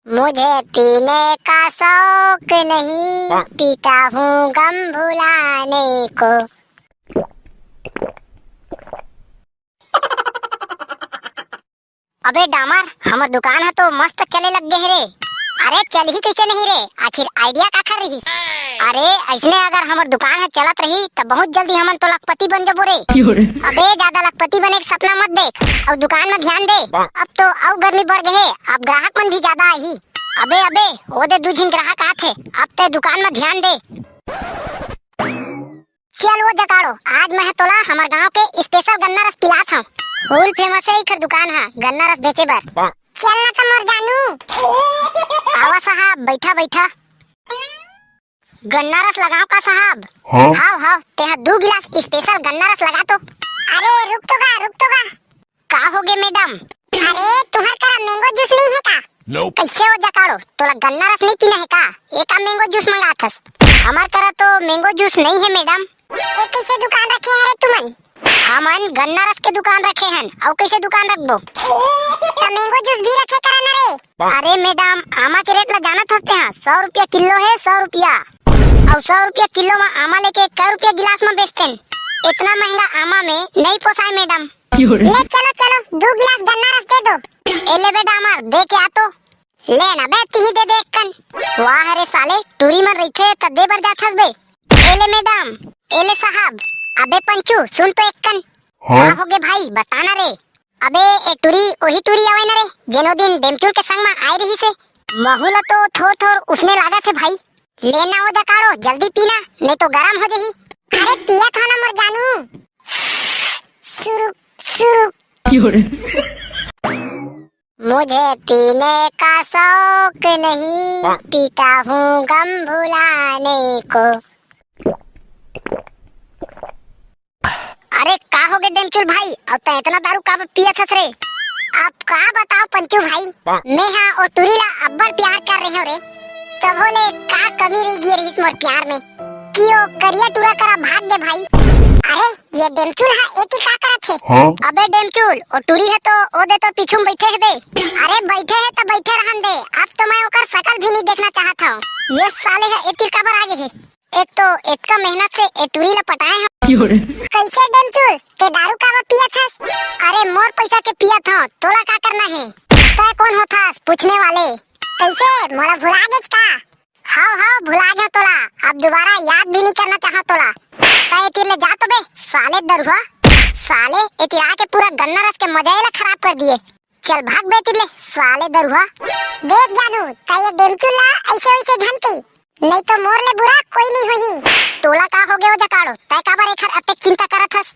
मुझे पीने का शौक नहीं, पीता हूँ गम भुलाने को। अबे डामर, हमर दुकान है तो मस्त चले लग गए रे। अरे चल ही कैसे नहीं रे, आखिर आइडिया का कर रही? अरे ऐसने अगर हमर दुकान है चलत रही तब बहुत जल्दी हमन तो लखपति बन जबो रे। अबे ज्यादा लखपति बने के सपना मत देख और दुकान में ध्यान दे। अब तो और गर्मी बढ़ गए, अब ग्राहक मन भी ज्यादा आई। अबे अबे वो दे दू झिन ग्राहक आथे, अब ते दुकान में ध्यान दे। चल वो जकाड़ो, आज मैं तोला हमार गांव के स्पेशल गन्ना रस पिलात हूं। फुल फेमस है इखर दुकान है गन्ना रस बेचे बर। चल ना तो मोर जानू। आवा साहब, बैठा बैठा। गन्ना रस लगाओ का साहब? हाँ हाँ, तेहा 2 गिलास स्पेशल गन्ना रस लगा तो। अरे रुक तो गा। का हो गए मैडम? अरे तुम्हार करा मैंगो जूस नहीं है का? कैसे हो जकाड़ो, तोला गन्ना रस नहीं पीना है का? एक मैंगो जूस मंगाथस। हमार करा तो मैंगो जूस नहीं है मैडम। एक कैसे दुकान रखे है तुमन? हमन गन्ना रस के दुकान रखे हैं, और कैसे दुकान रखबो? तो मैंगो जूस भी रखे करा ना रे। अरे मैडम, आमा के रेट ला जानत हते हैं, 100 रुपया किलो है, 100 रुपया। और 100 रुपया किलो में आमा लेके कै रुपया गिलास में बेचते हैं। इतना महंगा आमा में नहीं पोसाए मैडम। ले चलो 2 गिलास गन्ना रस दे दो। एले बे डामर, दे के आ तो। ले ना बे, ती दे दे कन। वाह रे साले, टूरी में रही थे तब दे बर जाथस बे। एले मैडम, एले साहब। अबे पंचू सुन तो एक कन। क्या हो गए भाई, बताना रे। अबे ए टूरी वही टूरी आवे ना रे, जेनो दिन डेमचूर के संग में आई रही से। महुला तो थोड़ उसने लागा थे भाई। लेना हो जकाड़ो, जल्दी पीना नहीं तो गरम हो जाही। अरे पिया था ना मोर जानू। शुरू मुझे पीने का शौक नहीं, पीता हूँ गम भुलाने को। अरे का हो गए डेमचूल भाई, अब तो इतना दारू का पिया थस रे? आप का बताओ पंचू भाई, मैं हाँ और टूरीला अब्बर प्यार कर रहे हो रे। तब बोले का कमी रही गिर इस मोर प्यार में कि ओ करिया टूरा करा भाग गए भाई। अरे ये डेमचूल है एक ही का करत है? अबे डेमचूल और टूरी है तो ओ दे तो पीछू बैठे है बे। अरे बैठे है तो बैठे रहन दे, अब तो मैं ओकर शकल भी नहीं देखना चाहता हूँ। ये साले है एक ही काबर आगे है। एक तो इतना मेहनत से ए टूरी ला पटाए हैं। कैसे डेमचूल ते दारू का पिया था? अरे मोर पैसा के पिया था, तोला का करना है? तय कौन होता पूछने वाले? कैसे मोला भुला गए का? हाँ भुला गया तोला, अब दोबारा याद भी नहीं करना चाहा तोला। तय तीर ले जा तो बे साले दरुआ, साले इतिरा के पूरा गन्ना रस के मजा ही खराब कर दिए। चल भाग बे तीर ले साले दरुआ। देख जानू तय डेमचूल ला ऐसे वैसे झनकी, नहीं तो मोर ले बुरा कोई नहीं हुई। तोला का हो गए जकाड़ो, तय काबर एखर अतेक चिंता करत हस?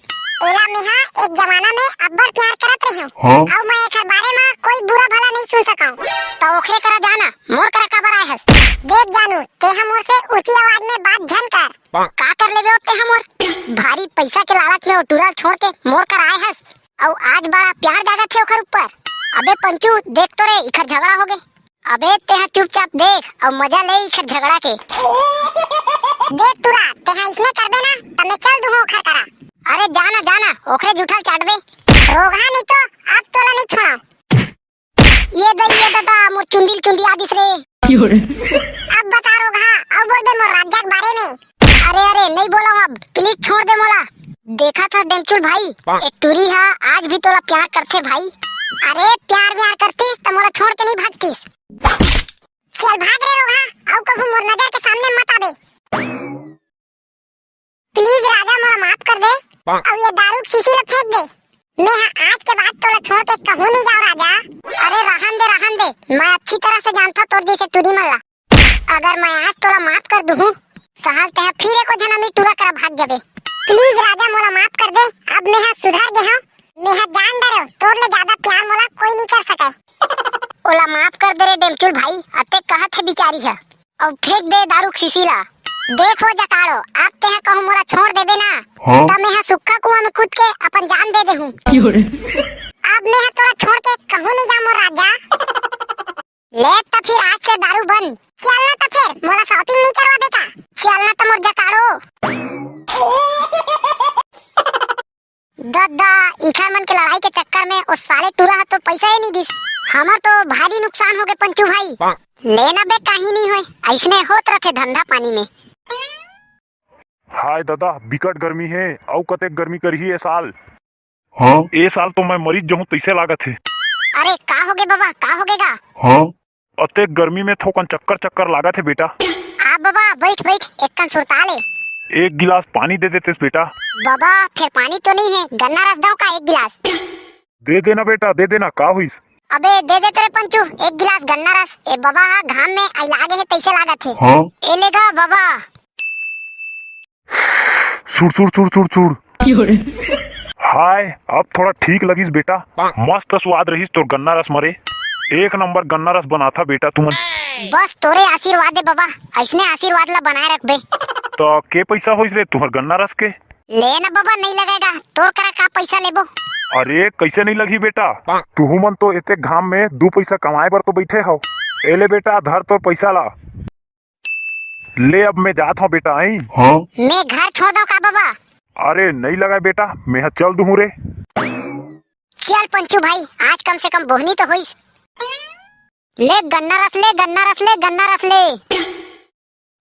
एला मेहा एक जमाना में अब्बर प्यार करत रही हूं, और मैं एखर बारे में कोई बुरा भला नहीं सुन सकाऊं। तो ओखरे करा जाना, मोर करा काबर आए हस? देख जानू ते हमोर से ऊंची आवाज में बात झन कर। का कर लेबे ते हमोर? भारी पैसा के लालच में टूरल छोड़ के मोर कर आए हस, और आज बड़ा प्यार जागत है ओखर ऊपर। अबे पंचू देख तो रे, इखर झगड़ा हो गए। अबे तेहा चुपचाप देख और मजा ले इखर झगड़ा के। देख तुरा तेहा इसने करबे ना त मैं चल दूं ओखर करा। अरे जाना ओखरे जूठल चाटबे रोगा नहीं तो अब तोला नहीं छोड़ा। ये दादा मोर चुंदी आदिस रे। अब बता रोगा, अब बोल दे मोर राज्य के बारे में। अरे नहीं बोला अब, प्लीज छोड़ दे मोला। देखा था डेमचूल भाई, एक टूरी है आज भी तोला प्यार करते भाई। अरे प्यार करतीस तो मोला छोड़ के नहीं भागतीस। चल भाग रे रोगा, अब कभी मोर नजर के सामने मत आबे। प्लीज राजा मोला माफ कर दे, अब ये दारू शीशी ला फेंक दे। मैं आज के बाद तोला छोड़ के कहूं नहीं जाऊं राजा। अरे रहन दे, मैं अच्छी तरह से जानता तोर जैसे टूरी मल्ला। अगर मैं आज तोला माफ कर दूं तो हाल ते फिर एको जना में टूरा करा भाग जाबे। प्लीज राजा मोला माफ कर दे, अब मैं सुधर गए हूं। मैं जान दे तोर ले ज्यादा प्यार मोला कोई नहीं कर सके। ओला माफ कर दे रे डेमचूल भाई, अते कहत है बिचारी है, और फेंक दे दारू शीशी ला। देखो जकाड़ो, आप ते कहूं मोला छोड़ देबे ना तो मैं सुक्का कुआं में कूद के अपन जान दे देहूं। अब मैं तोरा छोड़ के कहूं नहीं जाऊं राजा। ले तो फिर आज से दारू बंद। चलना तो फिर मोला शॉपिंग नहीं करवा देता। चलना तो मोर जकाड़ो। दादा इखर मन के लड़ाई के चक्कर में उस साले टूरा तो पैसा ही नहीं दिस। हमार तो भारी नुकसान हो गए पंचू भाई। लेना बे कहीं नहीं होए, ऐसने होत रखे धंधा पानी में। हाय दादा, बिकट गर्मी है। औ कतेक गर्मी करही ए साल। हाँ ए साल तो मैं मरीज जाऊं तैसे लागत है। अरे का हो गए बाबा, का हो गएगा? हाँ अतेक गर्मी में थोकन चक्कर चक्कर लागत है बेटा। आप बाबा बैठ बैठ, एक कन सुरता ले। एक गिलास पानी दे देते बेटा। बाबा फिर पानी तो नहीं है, गन्ना रस दो का एक गिलास। दे देना बेटा, दे देना, का हुई। अबे दे दे तेरे पंचू, एक गिलास गन्ना रस। ए बाबा घाम में आई लागे है तैसे लागत है। हाँ ए लेगा बाबा। सुर सुर सुर सुर सुर। हाय अब थोड़ा ठीक लगिस बेटा। मस्त स्वाद रहीस तोर गन्ना रस मरे। एक नंबर गन्ना रस बना था बेटा तुमन। बस तोरे आशीर्वाद है बाबा, ऐसने आशीर्वाद ला बनाए रख बे। तो के पैसा होइस रे तुम्हार गन्ना रस के? लेना बाबा, नहीं लगेगा तोर करा का पैसा लेबो। अरे कैसे नहीं लगी बेटा, तुहू मन तो इतने घाम में 2 पैसा कमाए बर तो बैठे हो। ए ले बेटा, धर तोर पैसा ला ले। अब मैं जात हूँ बेटा। आई हाँ मैं घर छोड़ दो का बाबा? अरे नहीं लगा बेटा, मैं चल दूँ रे। चल पंचू भाई, आज कम से कम बोहनी तो हुई। ले गन्ना रस ले, गन्ना रस ले, गन्ना रस ले।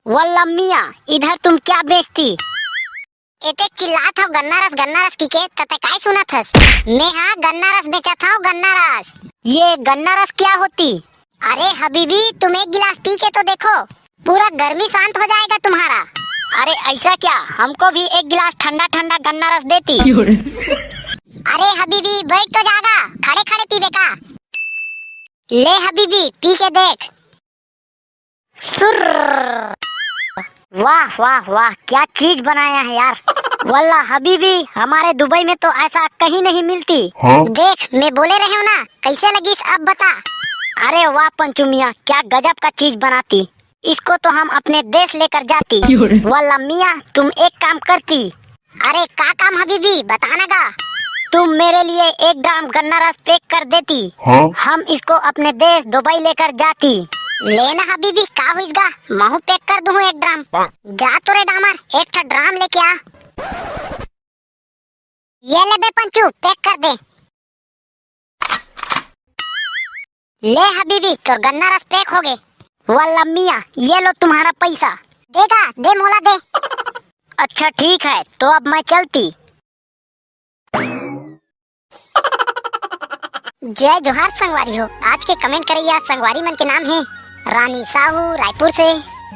वल्ला मियाँ, इधर तुम क्या बेचती? एते चिल्लात हो गन्ना रस की के तते काय सुनत हस? मैं हाँ गन्ना रस बेचा था, गन्ना रस। ये गन्ना रस क्या होती? अरे हबीबी, तुम एक गिलास पी के तो देखो, पूरा गर्मी शांत हो जाएगा तुम्हारा। अरे ऐसा क्या, हमको भी एक गिलास ठंडा ठंडा गन्ना रस देती। अरे हबीबी बैठ तो जागा, खड़े खड़े पीबे का? ले हबीबी पी के देख। सुर, वाह वाह वाह, क्या चीज बनाया है यार। वल्ला हबीबी, हमारे दुबई में तो ऐसा कहीं नहीं मिलती। हाँ देख मैं बोले रहे हो ना, कैसे लगी अब बता। अरे वाह पंचू मियाँ, क्या गजब का चीज बनाती। इसको तो हम अपने देश लेकर जाती। वल्ला मियाँ, तुम एक काम करती। अरे का काम हबीबी, बताना गा। तुम मेरे लिए 1 ग्राम गन्ना रस पैक कर देती। हाँ हम इसको अपने देश दुबई लेकर जाती। लेना हबीबी, का हुईगा, महू पैक कर दूँ 1 ग्राम। जा तो रे डामर, 1 ड्राम लेके आ। ये ले बे पंचू, पैक कर दे। ले हबीबी, तो गन्ना रस पैक हो गए। वल्ला मियाँ, ये लो तुम्हारा पैसा। देगा, दे मोला दे। अच्छा ठीक है, तो अब मैं चलती। जय जोहार संगवारी हो। आज के कमेंट करिए संगवारी मन के नाम है रानी साहू रायपुर से,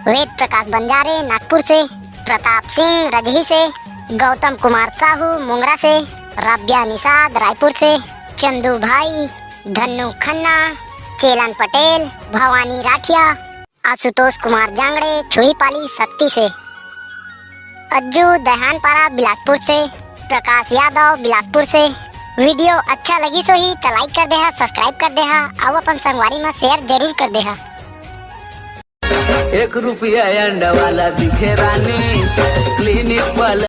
वेद प्रकाश बंजारे नागपुर से, प्रताप सिंह रजही से, गौतम कुमार साहू मुंगरा से, राब्या निषाद रायपुर से, चंदू भाई, धन्नू खन्ना, चेलन पटेल, भवानी राठिया, आशुतोष कुमार जांगड़े छुईपाली शक्ति से, अज्जू दहानपारा बिलासपुर से, प्रकाश यादव बिलासपुर से। वीडियो अच्छा लगी सो ही तो लाइक कर देहा, सब्सक्राइब कर देहा और अपन संगवारी में शेयर जरूर कर देहा। 1 रुपया अंडा वाला दिखे रानी, क्लिनिक वाला।